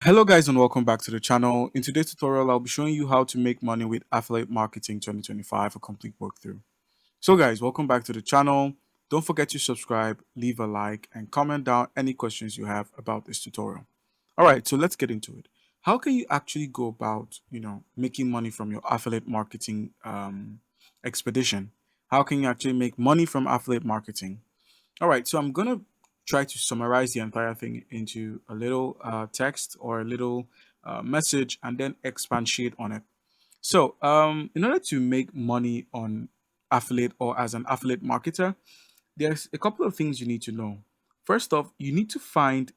Hello guys and welcome back to the channel. In today's tutorial, I'll be showing you how to make money with Affiliate Marketing 2025, a complete walkthrough. So guys, welcome back to the channel. Don't forget to subscribe, leave a like, and comment down any questions you have about this tutorial. All right, so let's get into it. How can you actually go about, making money from your affiliate marketing expedition? How can you actually make money from affiliate marketing? All right, so I'm gonna try to summarize the entire thing into a little text or a little message and then expatiate on it. So, in order to make money on affiliate or as an affiliate marketer, there's a couple of things you need to know. First off, you need to find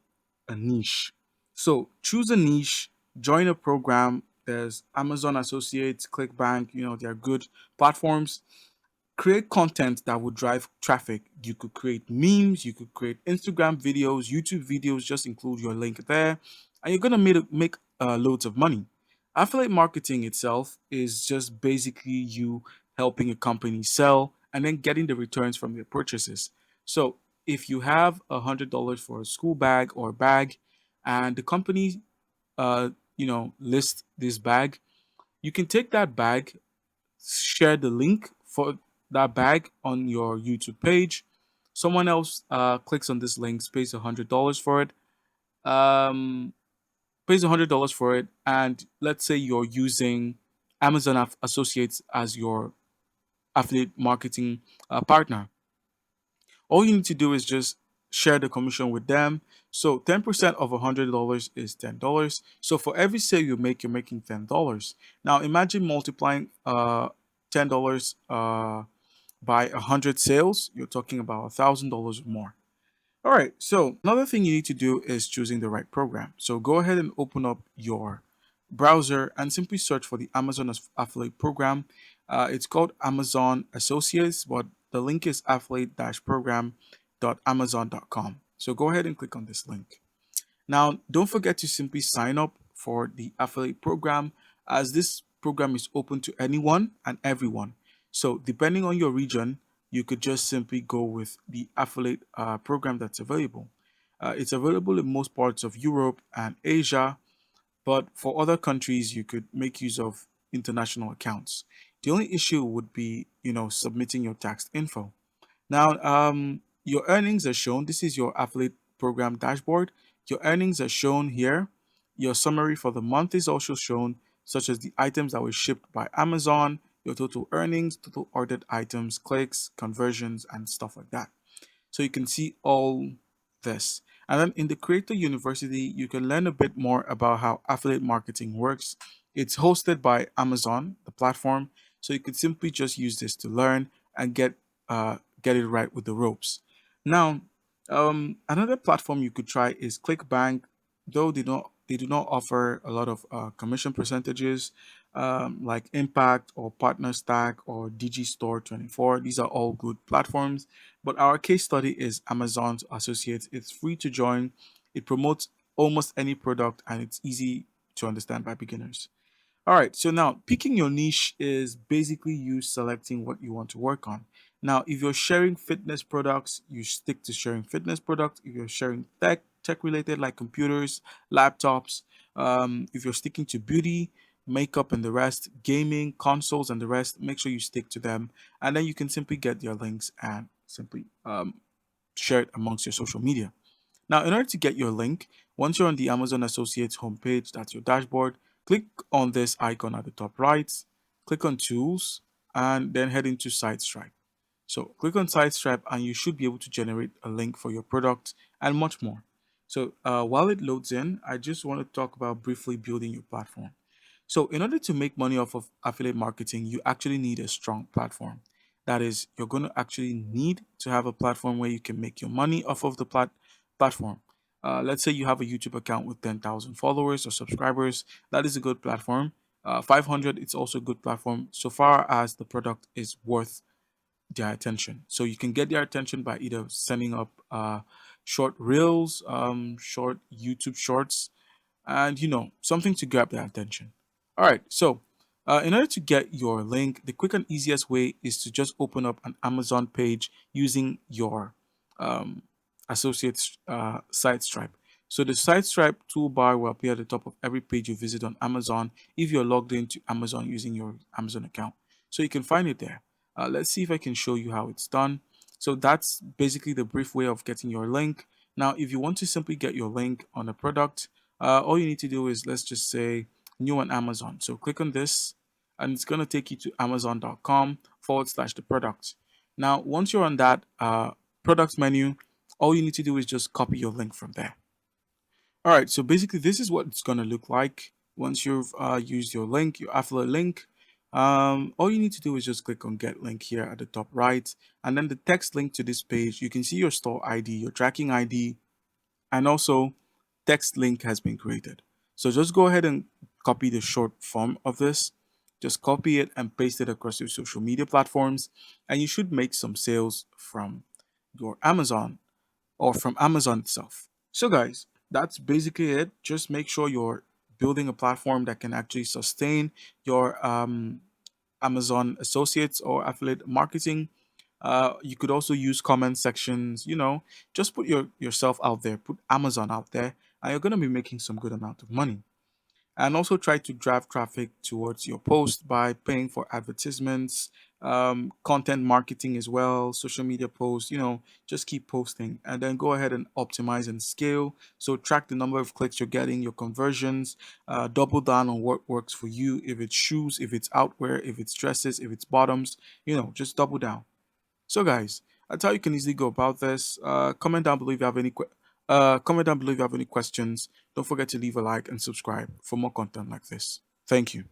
a niche. So, choose a niche, join a program. There's Amazon Associates, ClickBank, they're good platforms. Create content that would drive traffic. You could create memes, you could create Instagram videos, YouTube videos, just include your link there, and you're gonna make loads of money. Affiliate marketing itself is just basically you helping a company sell and then getting the returns from their purchases. So if you have $100 for a school bag or bag, and the company, list this bag, you can take that bag, share the link for that bag on your YouTube page. Someone else clicks on this link, pays $100 for it, um, pays $100 for it, and let's say you're using Amazon Associates as your affiliate marketing partner. All you need to do is just share the commission with them. So 10% of $100 is $10. So for every sale you make, you're making $10. Now imagine multiplying $10 by 100 sales, you're talking about $1,000 or more. All right, so another thing you need to do is choosing the right program. So go ahead and open up your browser and simply search for the Amazon affiliate program. It's called Amazon Associates, but the link is affiliate-program.amazon.com. So go ahead and click on this link. Now, don't forget to simply sign up for the affiliate program, as this program is open to anyone and everyone. So, depending on your region, you could just simply go with the affiliate program that's available. It's available in most parts of Europe and Asia, but for other countries, you could make use of international accounts. The only issue would be, submitting your tax info. Now, your earnings are shown. This is your affiliate program dashboard. Your earnings are shown here. Your summary for the month is also shown, such as the items that were shipped by Amazon, your total earnings, total ordered items, clicks, conversions, and stuff like that. So you can see all this. And then in the Creator University, you can learn a bit more about how affiliate marketing works. It's hosted by Amazon, the platform. So you could simply just use this to learn and get it right with the ropes. Now, another platform you could try is ClickBank, though they do not offer a lot of commission percentages like Impact or Partner Stack or Digistore 24. These are all good platforms. But our case study is Amazon's Associates. It's free to join. It promotes almost any product and it's easy to understand by beginners. All right, so now picking your niche is basically you selecting what you want to work on. Now, if you're sharing fitness products, you stick to sharing fitness products. If you're sharing tech related like computers, laptops, if you're sticking to beauty, makeup and the rest, gaming, consoles and the rest, make sure you stick to them. And then you can simply get your links and simply share it amongst your social media. Now, in order to get your link, once you're on the Amazon Associates homepage, that's your dashboard, click on this icon at the top right, click on Tools, and then head into SiteStripe. So click on SiteStripe and you should be able to generate a link for your product and much more. So while it loads in, I just want to talk about briefly building your platform. So in order to make money off of affiliate marketing, you actually need a strong platform. That is, you're going to actually need to have a platform where you can make your money off of the platform. Let's say you have a YouTube account with 10,000 followers or subscribers. That is a good platform. 500, it's also a good platform so far as the product is worth their attention. So you can get their attention by either sending up short reels, short YouTube shorts, and something to grab their attention. All right, so in order to get your link, the quick and easiest way is to just open up an Amazon page using your um, associates site Stripe. So the site stripe toolbar will appear at the top of every page you visit on Amazon if you're logged into Amazon using your Amazon account. So you can find it there. Let's see if I can show you how it's done. So that's basically the brief way of getting your link. Now, if you want to simply get your link on a product, all you need to do is, let's just say, new on Amazon. So click on this and it's going to take you to amazon.com/the product. Now, once you're on that product menu, all you need to do is just copy your link from there. All right, so basically, this is what it's going to look like once you've used your link, your affiliate link. All you need to do is just click on get link here at the top right, and then the text link to this page. You can see your store ID, your tracking ID, and also text link has been created. So just go ahead and copy the short form of this. Just copy it and paste it across your social media platforms, and you should make some sales from your Amazon or from Amazon itself. So, guys, that's basically it. Just make sure you're building a platform that can actually sustain your Amazon associates or affiliate marketing. You could also use comment sections. Just put yourself out there, put Amazon out there, and you're gonna be making some good amount of money. And also try to drive traffic towards your post by paying for advertisements, content marketing as well, social media posts. Just keep posting and then go ahead and optimize and scale. So track the number of clicks you're getting, your conversions, double down on what works for you. If it's shoes, if it's outwear, if it's dresses, if it's bottoms, just double down. So, guys, that's how you can easily go about this. Comment down below if you have any questions. Don't forget to leave a like and subscribe for more content like this. Thank you.